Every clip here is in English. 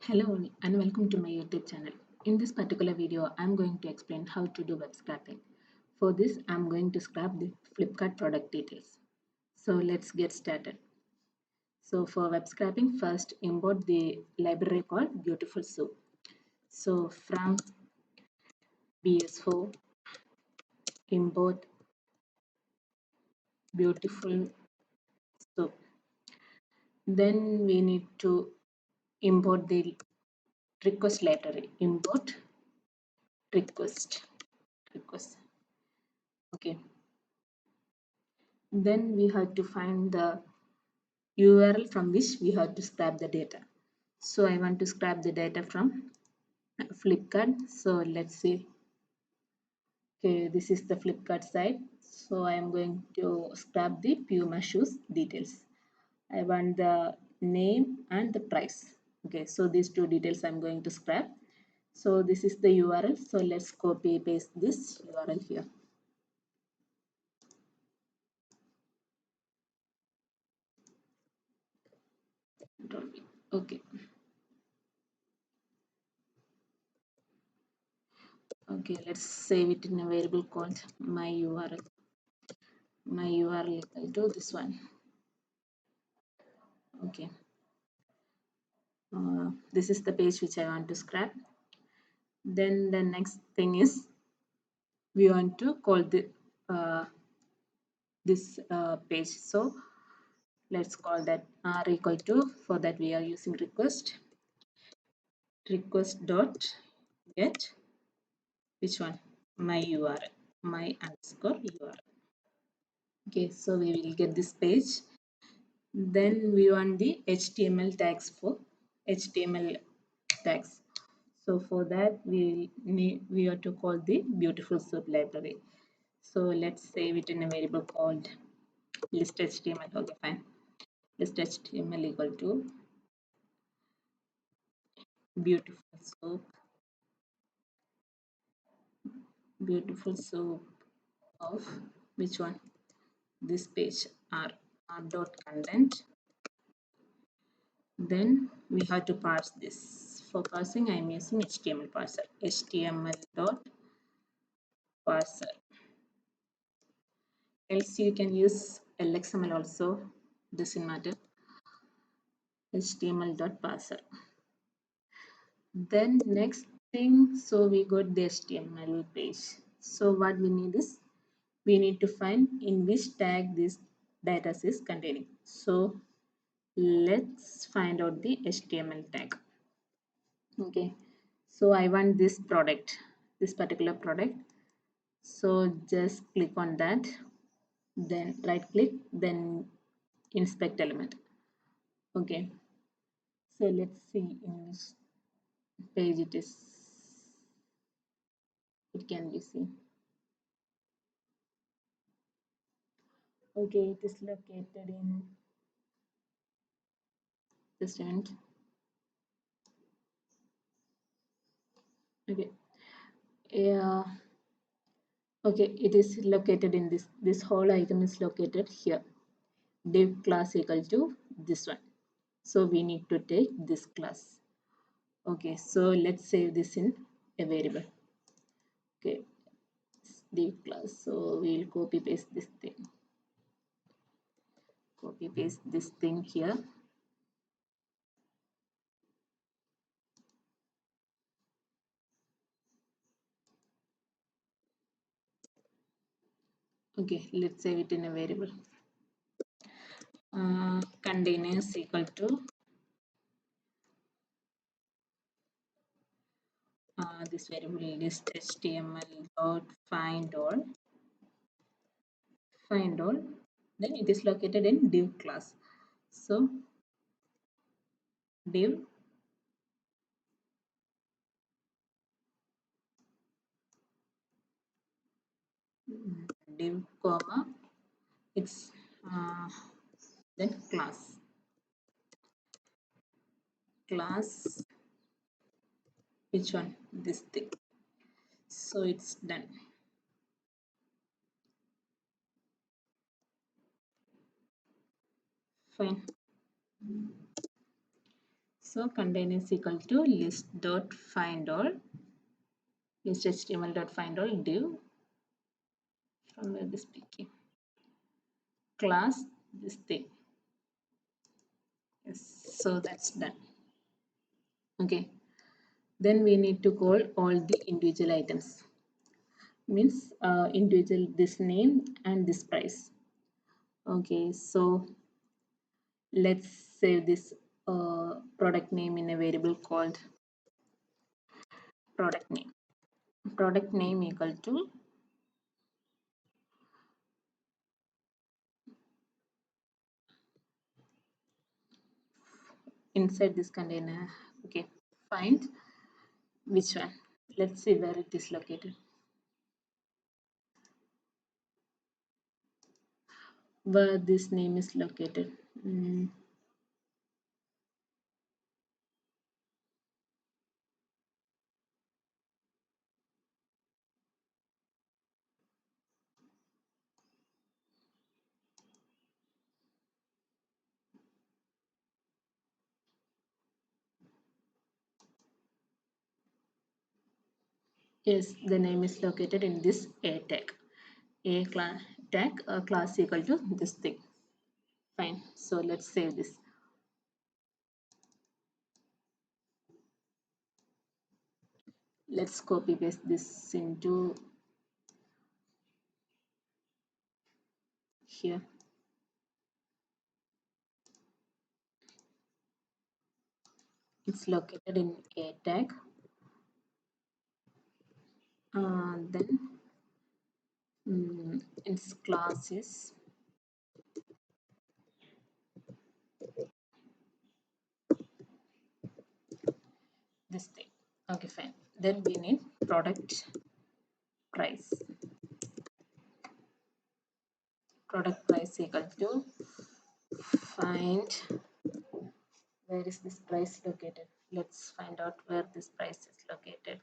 Hello and welcome to my YouTube channel. In this particular video, I'm going to explain how to do web scrapping. For this, I'm going to scrap the Flipkart product details. So let's get started. So for web scrapping, first import the library called Beautiful Soup. So from BS4, import Beautiful Soup. Then we need to import the request library. Import request. Okay. Then we have to find the URL from which we have to scrap the data. So I want to scrap the data from Flipkart. So let's see. Okay, this is the Flipkart site. So I am going to scrap the Puma shoes details. I want the name and the price. Okay, so these two details I'm going to scrap. So this is the URL. So let's copy paste this URL here. Okay. Okay, let's save it in a variable called my URL. My URL equal to this one. Okay. This is the page which I want to scrap. Then the next thing is we want to call the this page. So let's call that r equal to, for that we are using request dot get which one, my URL, my underscore URL. Okay, so we will get this page. Then we want the HTML tags for HTML tags. So for that we have to call the beautiful soup library. So let's save it in a variable called list HTML. Okay, fine. List HTML equal to beautiful soup of which one? This page r dot content. Then we have to parse this. For parsing, I am using HTML parser. HTML dot parser. Else you can use LXML also. Doesn't matter. HTML dot parser. Then next thing, so we got the HTML page. So what we need is we need to find in which tag this data is containing. So let's find out the HTML tag. Okay, so I want this product, this particular product. So just click on that, then right click, then inspect element. Okay, so let's see in which page it can be seen. Okay, it is located in this event. Okay, yeah, okay, it is located in this whole item is located here. Div class equal to this one. So we need to take this class. Okay, so let's save this in a variable. Okay, div class. So we'll copy paste this thing. Copy paste this thing here. Okay, let's save it in a variable. Containers equal to this variable list html dot find all. Then it is located in div class. So div comma it's then class which one, this thing. So it's done. Fine. So container is equal to list html dot find all div from where this pk class this thing. Yes, so that's done. Okay, then we need to call all the individual items, means individual this name and this price. Okay, so let's save this product name in a variable called product name. Product name equal to inside this container. Okay, find which one. Let's see where it is located. Where this name is located. Yes, the name is located in this a tag. A class tag class equal to this thing. Fine. So let's save this. Let's copy paste this into here. It's located in a tag. Then its class is this thing. Okay, fine. Then we need product price. Product price equal to find where is this price located. Let's find out where this price is located.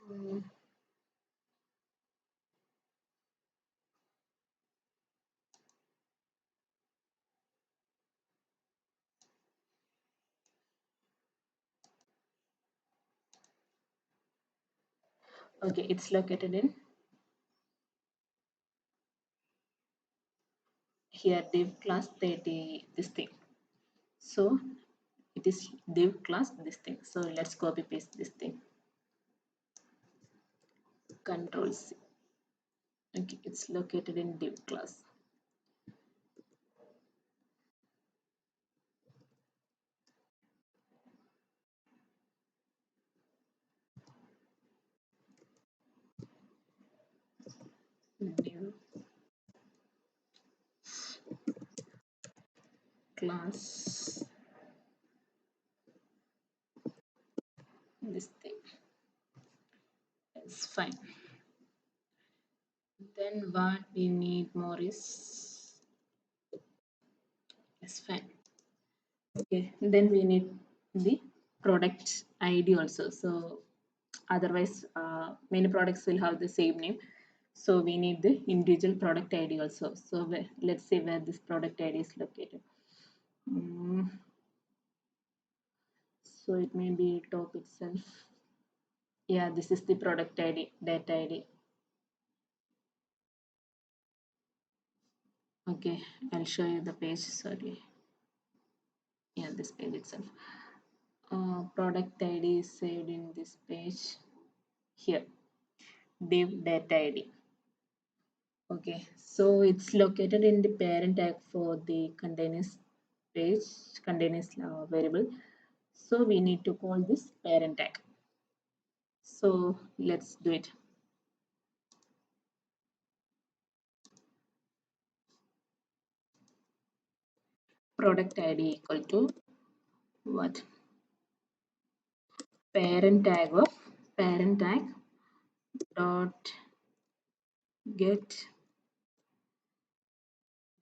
Mm, okay, it's located in here div class 30 this thing. So it is div class this thing. So let's copy paste this thing. Control C. Okay, it's located in div class. Div class this thing. It's fine. Then what we need more is it's fine. Okay, then we need the product ID also. So otherwise, many products will have the same name. So we need the individual product ID also. So let's see where this product ID is located. Mm, so it may be top itself. Yeah, this is the product ID, data ID. Okay, I'll show you the page. Sorry. Yeah, this page itself. Product ID is saved in this page here. Div data ID. Okay, so it's located in the parent tag for the containers page, containers variable. So we need to call this parent tag. So let's do it. Product ID equal to what? Parent tag dot get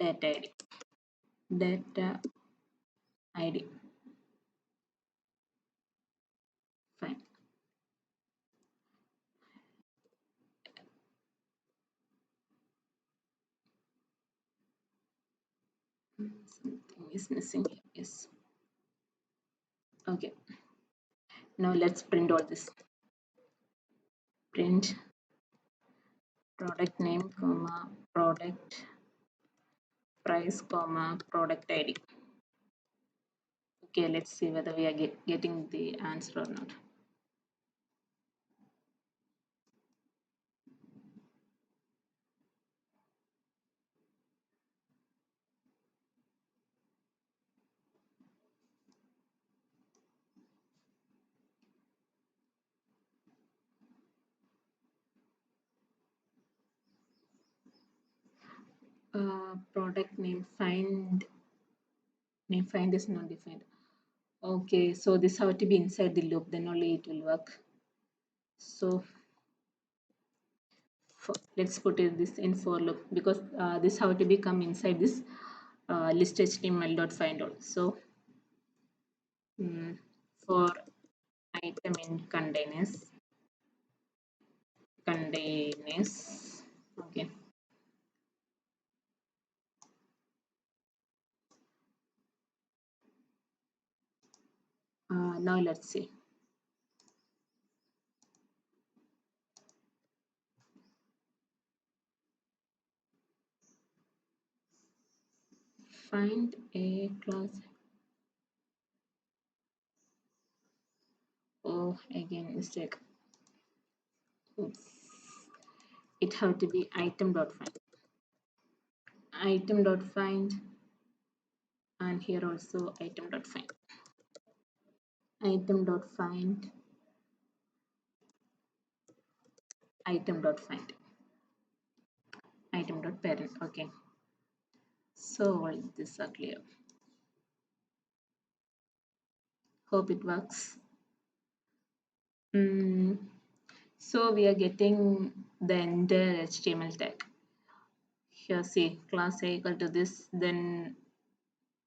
data ID. Data ID. Fine. Something is missing here. Yes. Okay. Now let's print all this. Print product name, comma, product price, comma, product ID. Okay, let's see whether we are getting the answer or not. Product name find is not defined. Okay, so this have to be inside the loop, then only it will work. So let's put this in for loop because this have to become inside this list html dot find all. So for item in containers, okay. Now let's see. Find a class. Oh, again mistake. Oops. It have to be item dot find. Item dot find, and here also item dot find. Item dot find. Item dot find. Item dot parent. Okay. So all this are clear. Hope it works. So we are getting the entire HTML tag. Here see class A equal to this, then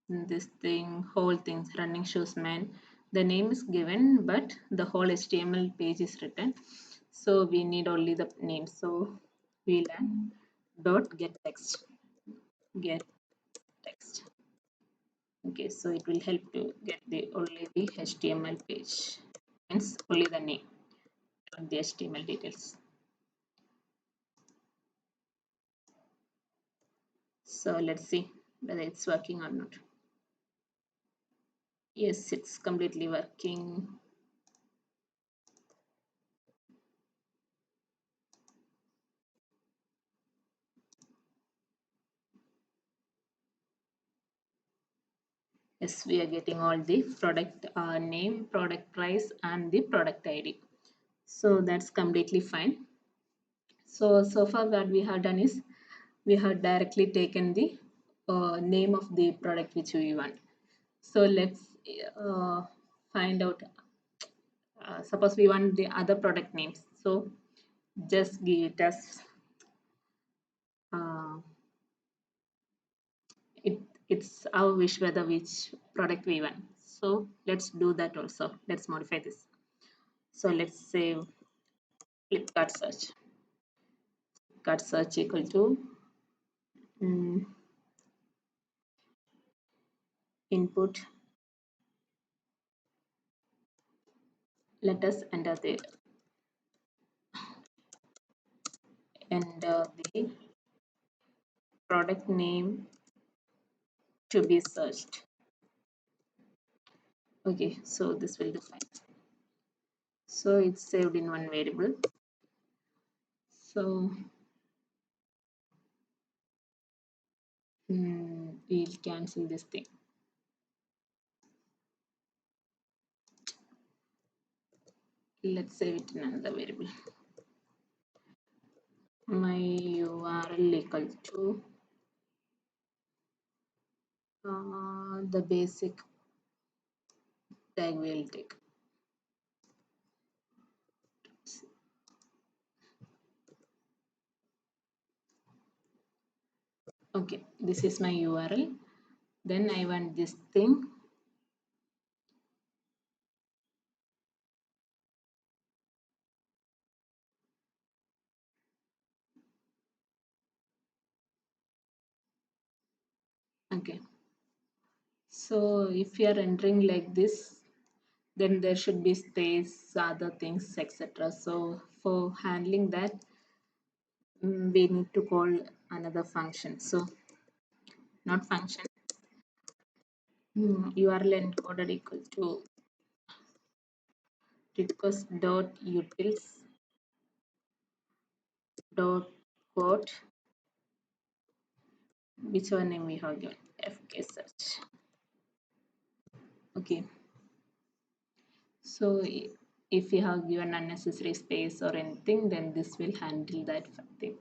this thing, whole things running shoes man. The name is given, but the whole HTML page is written. So we need only the name. So VLAN dot get text. Get text. Okay, so it will help to get the only the HTML page. Means only the name, not the HTML details. So let's see whether it's working or not. Yes, it's completely working. Yes, we are getting all the product name, product price, and the product ID. So that's completely fine. So far what we have done is we have directly taken the name of the product which we want. So let's uh, find out. Suppose we want the other product names. So just give it as uh, it's our wish whether which product we want. So let's do that also. Let's modify this. So let's say Flipkart search. Flipkart search equal to mm, input. Let us enter the product name to be searched. Okay, so this will define. So it's saved in one variable. So we'll cancel this thing. Let's save it in another variable. My URL equal to the basic tag we'll take. Okay, this is my URL. Then I want this thing. Okay, So if you are entering like this, then there should be space, other things, etc. So for handling that, we need to call another function. So not function, URL encoded equal to request dot utils dot quote, whichever name we have given, fk search. Okay, so if you have given unnecessary space or anything, then this will handle that thing.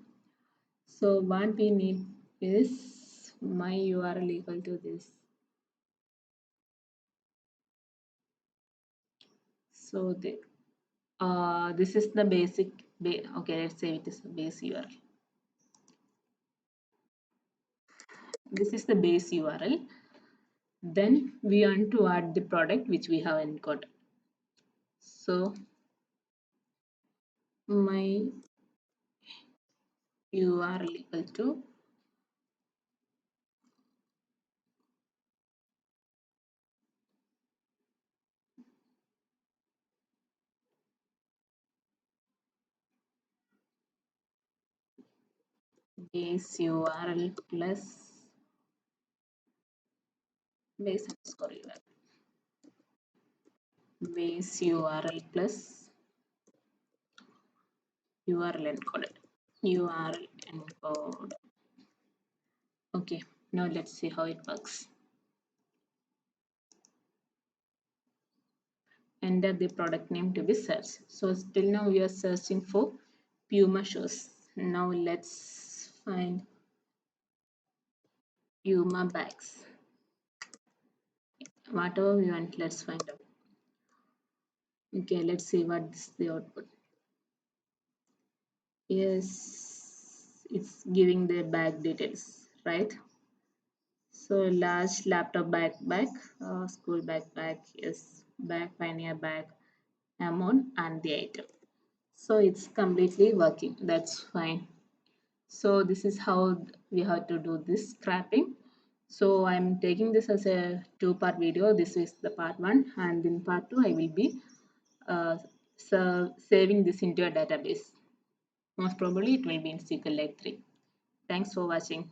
So what we need is my URL equal to this. So this is the basic. Okay, let's say it is the base URL. This is the base URL. Then we want to add the product which we have encoded. So my URL equal to base URL plus base underscore URL. Base URL plus URL encoded. URL encode. Okay, now let's see how it works. Enter the product name to be searched. So till now we are searching for Puma shoes. Now let's find Puma bags. Whatever we want, let's find out. Okay, let's see what's the output. Yes, it's giving the bag details, right? So large laptop backpack, school backpack, yes, bag, pioneer bag, amount and the item. So it's completely working. That's fine. So this is how we have to do this scrapping. So I'm taking this as a two-part video. This is the part one, and in part two I will be uh, saving this into a database. Most probably it will be in SQLite 3. Thanks for watching.